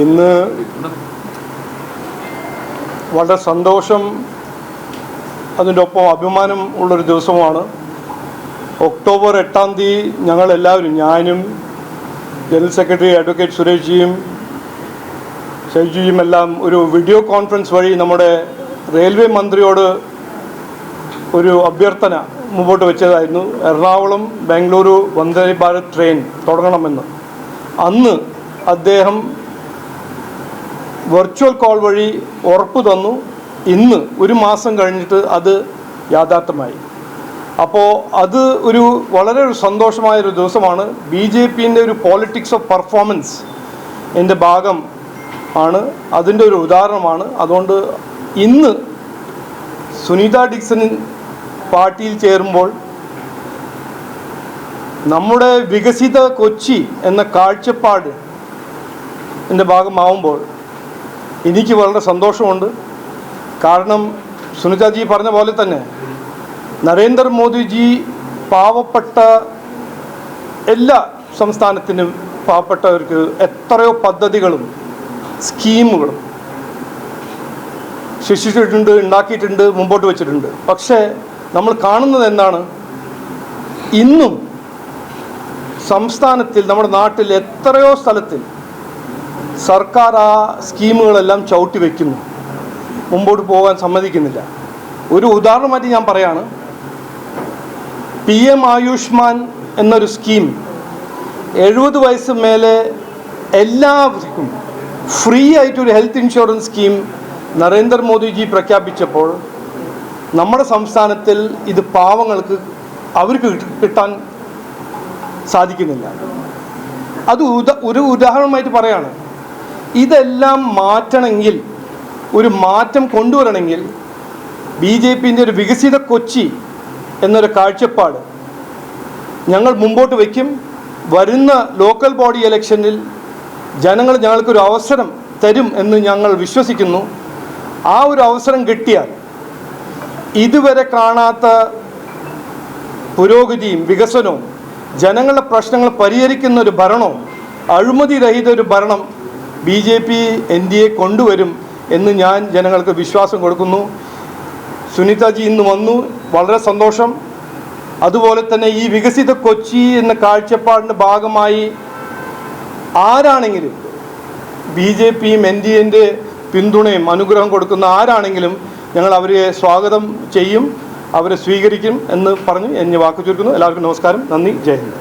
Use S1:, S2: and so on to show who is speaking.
S1: ഇന്ന് വളരെ സന്തോഷം അതിൻ്റെ ഒപ്പം അഭിമാനം ഉള്ളൊരു ദിവസമാണ്. ഒക്ടോബർ 8-ാം തീയതി ഞങ്ങളെല്ലാവരും, ഞാനും ജനറൽ സെക്രട്ടറി അഡ്വക്കേറ്റ് സുരേഷ്ജിയും ഷൈജിയും എല്ലാം ഒരു വീഡിയോ കോൺഫറൻസ് വഴി നമ്മുടെ റെയിൽവേ മന്ത്രിയോട് ഒരു അഭ്യർത്ഥന മുമ്പോട്ട് വെച്ചതായിരുന്നു. എറണാകുളം ബാംഗ്ലൂരു വന്ദേ ഭാരത് ട്രെയിൻ തുടങ്ങണമെന്ന്. അന്ന് അദ്ദേഹം വെർച്വൽ കോൾ വഴി ഉറപ്പ് തന്നു. ഇന്ന് ഒരു മാസം കഴിഞ്ഞിട്ട് അത് യാഥാർത്ഥ്യമായി. അപ്പോൾ അത് ഒരു വളരെ സന്തോഷമായൊരു ദിവസമാണ്. BJPൻ്റെ ഒരു പോളിറ്റിക്സ് ഓഫ് പെർഫോമൻസ് എൻ്റെ ഭാഗം ആണ്, അതിൻ്റെ ഒരു ഉദാഹരണമാണ്. അതുകൊണ്ട് ഇന്ന് സുനിത ഡിക്സൺ പാർട്ടിയിൽ ചേരുമ്പോൾ നമ്മുടെ വികസിത കൊച്ചി എന്ന കാഴ്ചപ്പാട് എൻ്റെ ഭാഗമാവുമ്പോൾ എനിക്ക് വളരെ സന്തോഷമുണ്ട്. കാരണം സുനിതാജി പറഞ്ഞ പോലെ തന്നെ നരേന്ദ്രമോദിജി പാവപ്പെട്ട എല്ലാ സംസ്ഥാനത്തിനും പാവപ്പെട്ടവർക്ക് എത്രയോ പദ്ധതികളും സ്കീമുകളും സൃഷ്ടിച്ചിട്ടുണ്ട്, ഉണ്ടാക്കിയിട്ടുണ്ട്, മുമ്പോട്ട് വച്ചിട്ടുണ്ട്. പക്ഷേ നമ്മൾ കാണുന്നത് എന്താണ്? ഇന്നും സംസ്ഥാനത്തിൽ, നമ്മുടെ നാട്ടിൽ എത്രയോ സ്ഥലത്തിൽ സർക്കാർ ആ സ്കീമുകളെല്ലാം ചവിട്ടി വയ്ക്കുന്നു, മുമ്പോട്ട് പോകാൻ സമ്മതിക്കുന്നില്ല. ഒരു ഉദാഹരണമായിട്ട് ഞാൻ പറയാണ്, PM ആയുഷ്മാൻ എന്നൊരു സ്കീം 70 വയസ്സ് മേലെ എല്ലാവർക്കും ഫ്രീ ആയിട്ടൊരു ഹെൽത്ത് ഇൻഷുറൻസ് സ്കീം നരേന്ദ്രമോദിജി പ്രഖ്യാപിച്ചപ്പോൾ നമ്മുടെ സംസ്ഥാനത്തിൽ ഇത് പാവങ്ങൾക്ക് അവർക്ക് കിട്ടാൻ സാധിക്കുന്നില്ല. അത് ഒരു ഉദാഹരണമായിട്ട് പറയാണ്. ഇതെല്ലാം മാറ്റണമെങ്കിൽ, ഒരു മാറ്റം കൊണ്ടുവരണമെങ്കിൽ BJPൻ്റെ ഒരു വികസിത കൊച്ചി എന്നൊരു കാഴ്ചപ്പാട് ഞങ്ങൾ മുമ്പോട്ട് വയ്ക്കും. വരുന്ന ലോക്കൽ ബോഡി ഇലക്ഷനിൽ ജനങ്ങൾ ഞങ്ങൾക്കൊരു അവസരം തരും എന്ന് ഞങ്ങൾ വിശ്വസിക്കുന്നു. ആ ഒരു അവസരം കിട്ടിയാൽ ഇതുവരെ കാണാത്ത പുരോഗതിയും വികസനവും ജനങ്ങളുടെ പ്രശ്നങ്ങൾ പരിഹരിക്കുന്ന ഒരു ഭരണവും അഴിമതി രഹിത ഒരു ഭരണം BJP NDA കൊണ്ടുവരും എന്ന് ഞാൻ ജനങ്ങൾക്ക് വിശ്വാസം കൊടുക്കുന്നു. സുനിതാജി ഇന്ന് വന്നു, വളരെ സന്തോഷം. അതുപോലെ തന്നെ ഈ വികസിത കൊച്ചി എന്ന കാഴ്ചപ്പാടിൻ്റെ ഭാഗമായി ആരാണെങ്കിലും BJPയും NDAൻ്റെ പിന്തുണയും അനുഗ്രഹം കൊടുക്കുന്ന ആരാണെങ്കിലും ഞങ്ങൾ അവരെ സ്വാഗതം ചെയ്യും, അവരെ സ്വീകരിക്കും എന്ന് പറഞ്ഞ് എന്നെ വാക്കു ചുരുക്കുന്നു. എല്ലാവർക്കും നമസ്കാരം, നന്ദി, ജയ് ഹിന്ദ്.